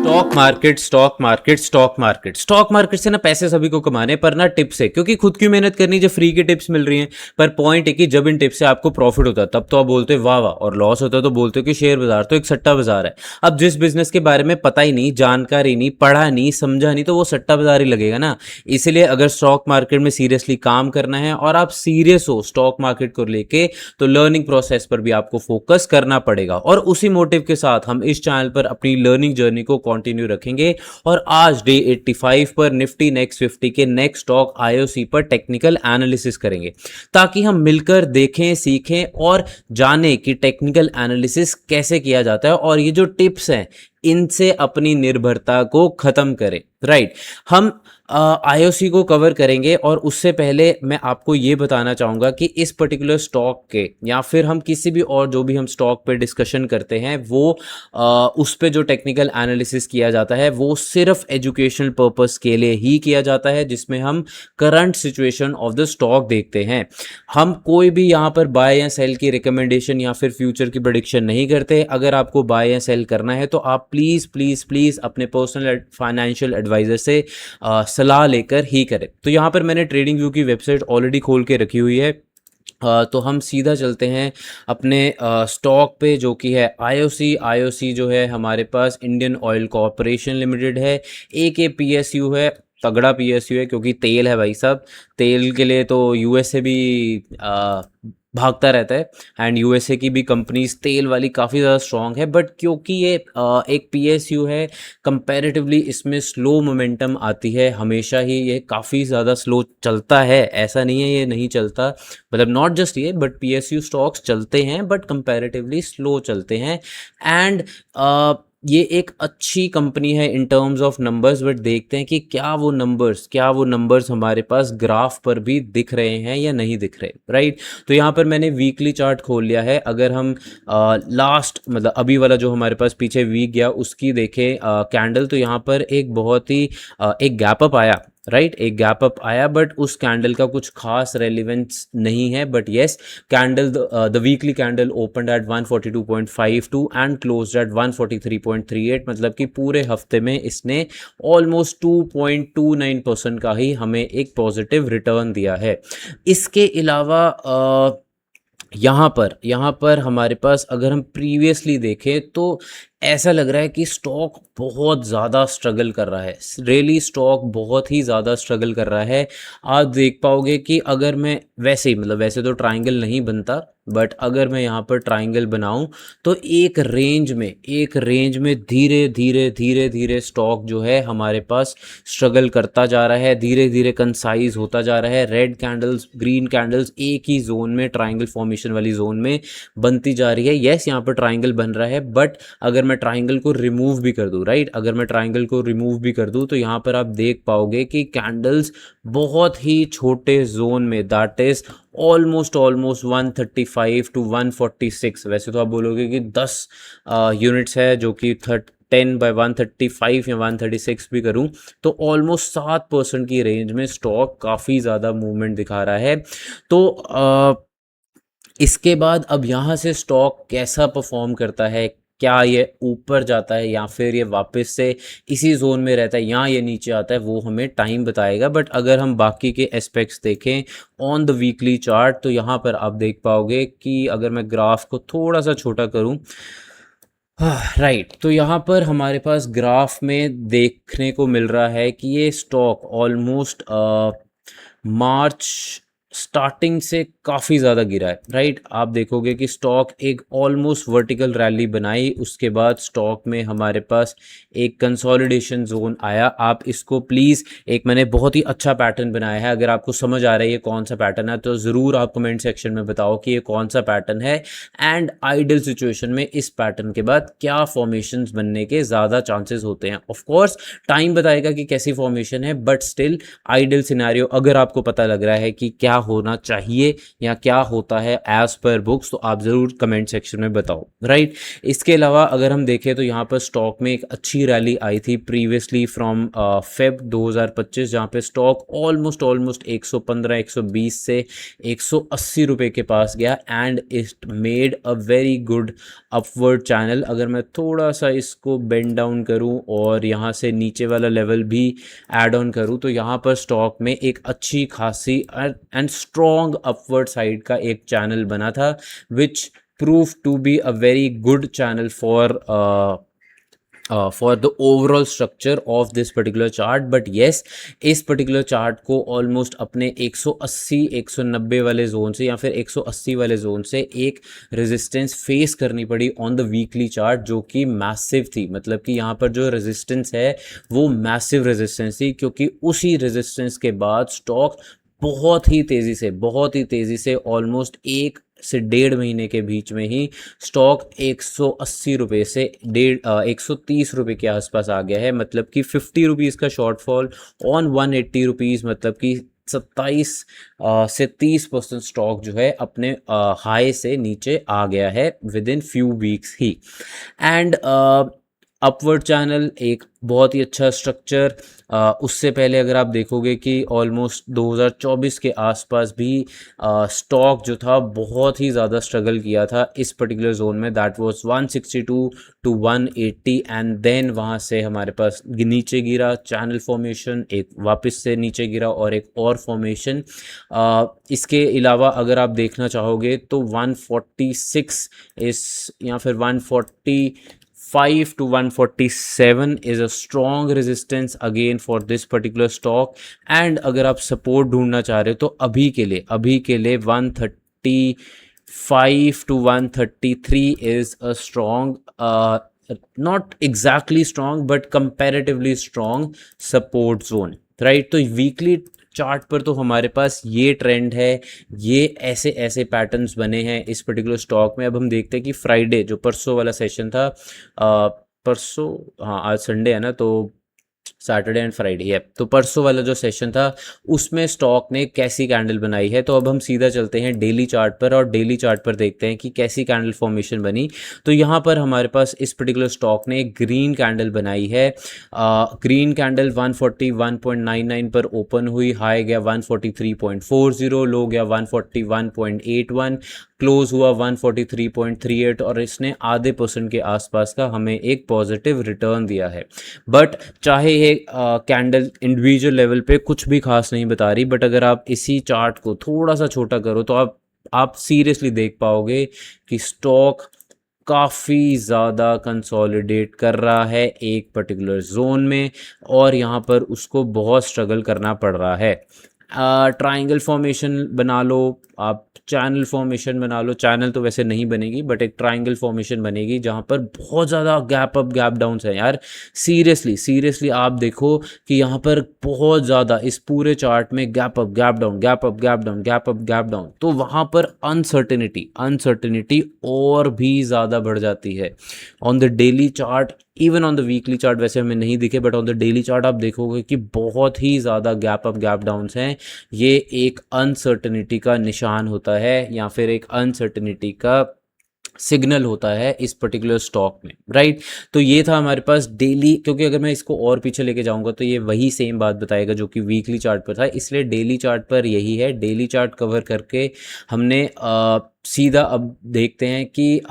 Stock market stock market stock market stock market से ना पैसे सभी को कमाने पर ना टिप्स है, क्योंकि खुद की मेहनत करनी जब फ्री की टिप्स मिल रही हैं। पर पॉइंट है कि जब इन टिप्स से आपको प्रॉफिट होता है तब तो आप बोलते हो वाह वाह, और लॉस होता है तो बोलते हो कि शेयर बाजार तो एक सट्टा बाजार है। अब जिस बिजनेस के बारे में पता ही नहीं, जानकारी नहीं, पढ़ा नहीं, समझा नहीं, तो वो सट्टा बाजार ही लगेगा ना। इसलिए अगर स्टॉक मार्केट में सीरियसली काम करना है और आप सीरियस हो स्टॉक मार्केट को लेके, तो लर्निंग प्रोसेस पर भी आपको फोकस करना पड़ेगा। और उसी मोटिव के साथ हम इस चैनल पर अपनी लर्निंग जर्नी को कंटिन्यू रखेंगे। और आज डे 85 पर निफ्टी नेक्स्ट 50 के नेक्स्ट स्टॉक आईओसी पर टेक्निकल एनालिसिस करेंगे, ताकि हम मिलकर देखें, सीखें और जानें कि टेक्निकल एनालिसिस कैसे किया जाता है और ये जो टिप्स हैं इनसे अपनी निर्भरता को खत्म करें। राइट, हम आईओसी को कवर करेंगे। और उससे पहले मैं आपको ये बताना चाहूँगा कि इस पर्टिकुलर स्टॉक के या फिर हम किसी भी और जो भी हम स्टॉक पे डिस्कशन करते हैं वो उस पे जो टेक्निकल एनालिसिस किया जाता है वो सिर्फ एजुकेशनल पर्पस के लिए ही किया जाता है, जिसमें हम current situation of the stock देखते हैं। हम कोई भी यहाँ पर बाय या सेल की रिकमेंडेशन या फिर फ्यूचर की प्रेडिक्शन नहीं करते। अगर आपको बाय या सेल करना है तो आप प्लीज़ प्लीज़ प्लीज़ अपने पर्सनल फाइनेंशियल एडवाइज़र से सलाह लेकर ही करें। तो यहाँ पर मैंने ट्रेडिंग व्यू की वेबसाइट ऑलरेडी खोल के रखी हुई है। तो हम सीधा चलते हैं अपने स्टॉक पे, जो कि है आईओसी। आईओसी जो है हमारे पास इंडियन ऑयल कॉरपोरेशन लिमिटेड है। एक पीएसयू है, तगड़ा पीएसयू है, क्योंकि तेल है भाई साहब। तेल के लिए तो यूएसए भी भागता रहता है। एंड यूएसए की भी कंपनीज तेल वाली काफ़ी ज़्यादा स्ट्रॉन्ग है। बट क्योंकि ये एक पीएसयू है, कंपैरेटिवली इसमें स्लो मोमेंटम आती है हमेशा ही। ये काफ़ी ज़्यादा स्लो चलता है, ऐसा नहीं है ये नहीं चलता। मतलब नॉट जस्ट ये, बट पीएसयू स्टॉक्स चलते हैं बट कंपैरेटिवली स्लो चलते हैं। एंड ये एक अच्छी कंपनी है in terms of numbers. But देखते हैं कि क्या वो नंबर्स हमारे पास ग्राफ पर भी दिख रहे हैं या नहीं दिख रहे। राइट, तो यहाँ पर मैंने वीकली चार्ट खोल लिया है। अगर हम लास्ट मतलब अभी वाला जो हमारे पास पीछे वीक गया उसकी देखें कैंडल, तो यहाँ पर एक बहुत ही एक गैप अप आया। राइट, एक गैप अप आया, बट उस कैंडल का कुछ खास रेलिवेंस नहीं है। But yes, candle the weekly candle opened at 142.52 and closed at 143.38। मतलब कि पूरे हफ्ते में इसने ऑलमोस्ट 2.29% का ही हमें एक पॉजिटिव रिटर्न दिया है। इसके अलावा यहाँ पर हमारे पास अगर हम प्रीवियसली देखें तो ऐसा लग रहा है कि स्टॉक बहुत ज़्यादा स्ट्रगल कर रहा है। रियली स्टॉक बहुत ही ज़्यादा स्ट्रगल कर रहा है। आप देख पाओगे कि अगर मैं वैसे तो ट्रायंगल नहीं बनता, बट अगर मैं यहाँ पर ट्रायंगल बनाऊं तो एक रेंज में धीरे धीरे स्टॉक जो है हमारे पास स्ट्रगल करता जा रहा है, धीरे धीरे कंसाइज होता जा रहा है। रेड कैंडल्स, ग्रीन कैंडल्स एक ही जोन में, ट्रायंगल फॉर्मेशन वाली जोन में बनती जा रही है। येस, यहाँ पर ट्रायंगल बन रहा है, बट अगर मैं ट्रायंगल को रिमूव भी कर दूं, राइट, अगर मैं ट्रायंगल को रिमूव भी कर दूं तो यहाँ पर आप देख पाओगे कि कैंडल्स बहुत ही छोटे जोन में, दैट इज ऑलमोस्ट 135 टू 146। वैसे तो आप बोलोगे कि 10 यूनिट्स है, जो कि 10 बाय 135 या 136 भी करूं तो ऑलमोस्ट 7% की रेंज में स्टॉक काफ़ी ज़्यादा मूवमेंट दिखा रहा है। तो इसके बाद अब यहाँ से स्टॉक कैसा परफॉर्म करता है, क्या ये ऊपर जाता है या फिर ये वापस से इसी जोन में रहता है या ये नीचे आता है, वो हमें टाइम बताएगा। बट अगर हम बाकी के एस्पेक्ट्स देखें ऑन द वीकली चार्ट, तो यहाँ पर आप देख पाओगे कि अगर मैं ग्राफ को थोड़ा सा छोटा करूँ, राइट, तो यहाँ पर हमारे पास ग्राफ में देखने को मिल रहा है कि ये स्टॉक ऑलमोस्ट मार्च स्टार्टिंग से काफ़ी ज़्यादा गिरा है। राइट, आप देखोगे कि स्टॉक एक ऑलमोस्ट वर्टिकल रैली बनाई, उसके बाद स्टॉक में हमारे पास एक कंसोलिडेशन जोन आया। आप इसको प्लीज़, एक मैंने बहुत ही अच्छा पैटर्न बनाया है, अगर आपको समझ आ रहा है ये कौन सा पैटर्न है तो ज़रूर आप कमेंट सेक्शन में बताओ कि ये कौन सा पैटर्न है। एंड आइडल सिचुएशन में इस पैटर्न के बाद क्या फॉर्मेशंस बनने के ज़्यादा चांसेस होते हैं। ऑफकोर्स टाइम बताएगा कि कैसी फॉर्मेशन है, बट स्टिल आइडल सिनेरियो अगर आपको पता लग रहा है कि क्या होना चाहिए या क्या होता है एज पर बुक्स, तो आप ज़रूर कमेंट सेक्शन में बताओ, राइट। इसके अलावा अगर हम देखें तो यहाँ पर स्टॉक में एक अच्छी रैली आई थी प्रीवियसली फ्रॉम फेब 2025, जहाँ पे स्टॉक ऑलमोस्ट 115 120 से 180 रुपये के पास गया and it made a very good upward channel. अगर मैं थोड़ा सा इसको बेंड डाउन करूं और यहाँ से नीचे वाला लेवल भी ऐड ऑन करूं तो यहाँ पर स्टॉक में एक अच्छी खासी एंड स्ट्रॉन्ग अपवर्ड साइड का एक चैनल बना था विच proved to be a very good channel for the overall structure of this particular chart. but yes, इस particular chart को almost अपने 180 190 वाले जोन से या फिर 180 वाले जोन से एक रेजिस्टेंस फेस करनी पड़ी ऑन द वीकली चार्ट, जो कि मैसिव थी। मतलब कि यहाँ पर जो रेजिस्टेंस है वो मैसिव रेजिस्टेंस थी, क्योंकि उसी रेजिस्टेंस के बाद स्टॉक बहुत ही तेज़ी से ऑलमोस्ट 1 से 1.5 महीने के बीच में ही स्टॉक 180 रुपये से 130 रुपये के आसपास आ गया है। मतलब कि 50 रुपीज़ का शॉर्टफॉल ऑन 180 रुपीज़, मतलब कि 27 से 30% स्टॉक जो है अपने हाई से नीचे आ गया है with in few weeks he. And upward channel एक बहुत ही अच्छा स्ट्रक्चर। उससे पहले अगर आप देखोगे कि ऑलमोस्ट 2024 के आसपास भी स्टॉक जो था बहुत ही ज़्यादा स्ट्रगल किया था इस पर्टिकुलर जोन में, that was 162 to 180 and then वहाँ से हमारे पास नीचे गिरा, चैनल फॉर्मेशन, एक वापस से नीचे गिरा और एक और फॉर्मेशन। इसके अलावा अगर आप देखना चाहोगे तो 146 इस या फिर 145 to 147 is a strong resistance again for this particular stock। and अगर आप सपोर्ट ढूंढना चाह रहे हो तो अभी के लिए 135 to 133 is a strong not exactly strong but comparatively strong support zone, right। तो वीकली चार्ट पर तो हमारे पास ये ट्रेंड है, ये ऐसे पैटर्न्स बने हैं इस पर्टिकुलर स्टॉक में। अब हम देखते हैं कि फ्राइडे जो परसों वाला सेशन था, परसों, हाँ आज संडे है ना, तो सैटरडे एंड फ्राइडे है, तो परसों वाला जो सेशन था उसमें स्टॉक ने कैसी कैंडल बनाई है। तो अब हम सीधा चलते हैं डेली चार्ट पर और डेली चार्ट पर देखते हैं कि कैसी कैंडल फॉर्मेशन बनी। तो यहाँ पर हमारे पास इस पर्टिकुलर स्टॉक ने ग्रीन कैंडल बनाई है। ग्रीन कैंडल 141.99 पर ओपन हुई, हाई गया 143.40, लो गया 141.81, क्लोज हुआ 143.38 और इसने आधे % के आसपास का हमें एक पॉजिटिव रिटर्न दिया है। बट चाहे ये कैंडल इंडिविजुअल लेवल पे कुछ भी खास नहीं बता रही, बट अगर आप इसी चार्ट को थोड़ा सा छोटा करो तो आप सीरियसली देख पाओगे कि स्टॉक काफ़ी ज़्यादा कंसोलिडेट कर रहा है एक पर्टिकुलर जोन में और यहाँ पर उसको बहुत स्ट्रगल करना पड़ रहा है। ट्रायंगल फॉर्मेशन बना लो, आप चैनल फॉर्मेशन बना लो, चैनल तो वैसे नहीं बनेगी बट एक ट्रायंगल फॉर्मेशन बनेगी जहाँ पर बहुत ज़्यादा गैप अप गैप डाउन है यार। सीरियसली आप देखो कि यहाँ पर बहुत ज़्यादा इस पूरे चार्ट में gap up gap down gap up gap down gap up gap down, तो वहाँ पर अनसर्टेनिटी और भी ज़्यादा बढ़ जाती है। On the daily chart, even on the weekly chart वैसे हमें नहीं दिखे, but on the daily chart आप देखोगे कि बहुत ही ज़्यादा गैप अप गैप डाउन्स हैं। ये एक अनसर्टेनिटी का निशान होता है या फिर एक अनसर्टेनिटी का सिग्नल होता है इस पर्टिकुलर स्टॉक में, राइट। तो ये था हमारे पास डेली, क्योंकि अगर मैं इसको और पीछे लेके जाऊंगा तो ये वही सेम बात बताएगा जो कि वीकली चार्ट पर था, इसलिए डेली चार्ट पर यही है। डेली चार्ट कवर करके हमने सीधा अब देखते हैं कि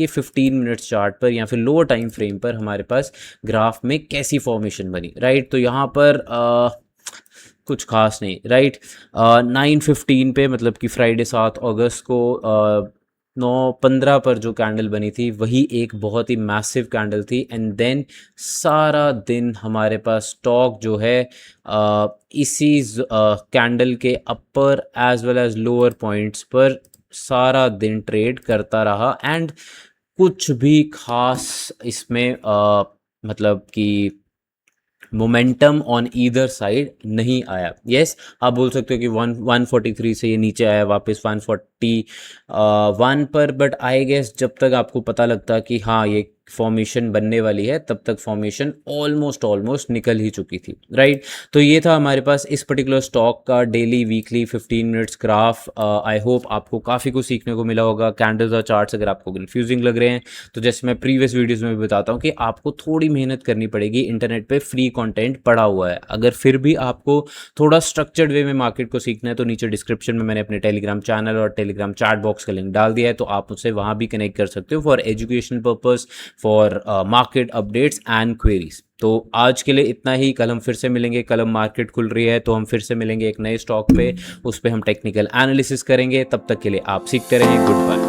15 मिनट्स चार्ट पर या फिर लोअर टाइम फ्रेम पर हमारे पास ग्राफ में कैसी फॉर्मेशन बनी, राइट। तो यहाँ पर कुछ खास नहीं, राइट। 9:15 पे, मतलब कि फ्राइडे 7 अगस्त को 9:15 पर जो कैंडल बनी थी वही एक बहुत ही मैसिव कैंडल थी। एंड देन सारा दिन हमारे पास स्टॉक जो है इसी कैंडल के upper as well as lower points पर सारा दिन ट्रेड करता रहा एंड कुछ भी खास इसमें मतलब कि मोमेंटम ऑन ईदर साइड नहीं आया। यस, आप बोल सकते हो कि 143 से ये नीचे आया, वापस 41 पर, बट आई गेस जब तक आपको पता लगता कि हाँ ये फॉर्मेशन बनने वाली है तब तक फॉर्मेशन ऑलमोस्ट निकल ही चुकी थी, राइट। तो ये था हमारे पास इस पर्टिकुलर स्टॉक का daily weekly 15 minutes graph. I hope आपको काफ़ी कुछ सीखने को मिला होगा। कैंडल्स और चार्ट्स अगर आपको कन्फ्यूजिंग लग रहे हैं तो जैसे मैं प्रीवियस वीडियोज़ में भी बताता हूँ कि आपको थोड़ी मेहनत करनी पड़ेगी। इंटरनेट पर फ्री कॉन्टेंट पड़ा हुआ है। अगर फिर भी आपको थोड़ा स्ट्रक्चर्ड वे में मार्केट को सीखना है तो नीचे डिस्क्रिप्शन में मैंने अपने टेलीग्राम चैनल और टेलीग्राम चैट बॉक्स का लिंक डाल दिया है, तो आप उससे वहाँ भी कनेक्ट कर सकते हो for education purpose, for market updates and queries. तो आज के लिए इतना ही। कल हम फिर से मिलेंगे। कल हम मार्केट खुल रही है तो हम फिर से मिलेंगे एक नए स्टॉक पे, उस पे हम टेक्निकल एनालिसिस करेंगे। तब तक के लिए आप सीखते रहें। Good bye.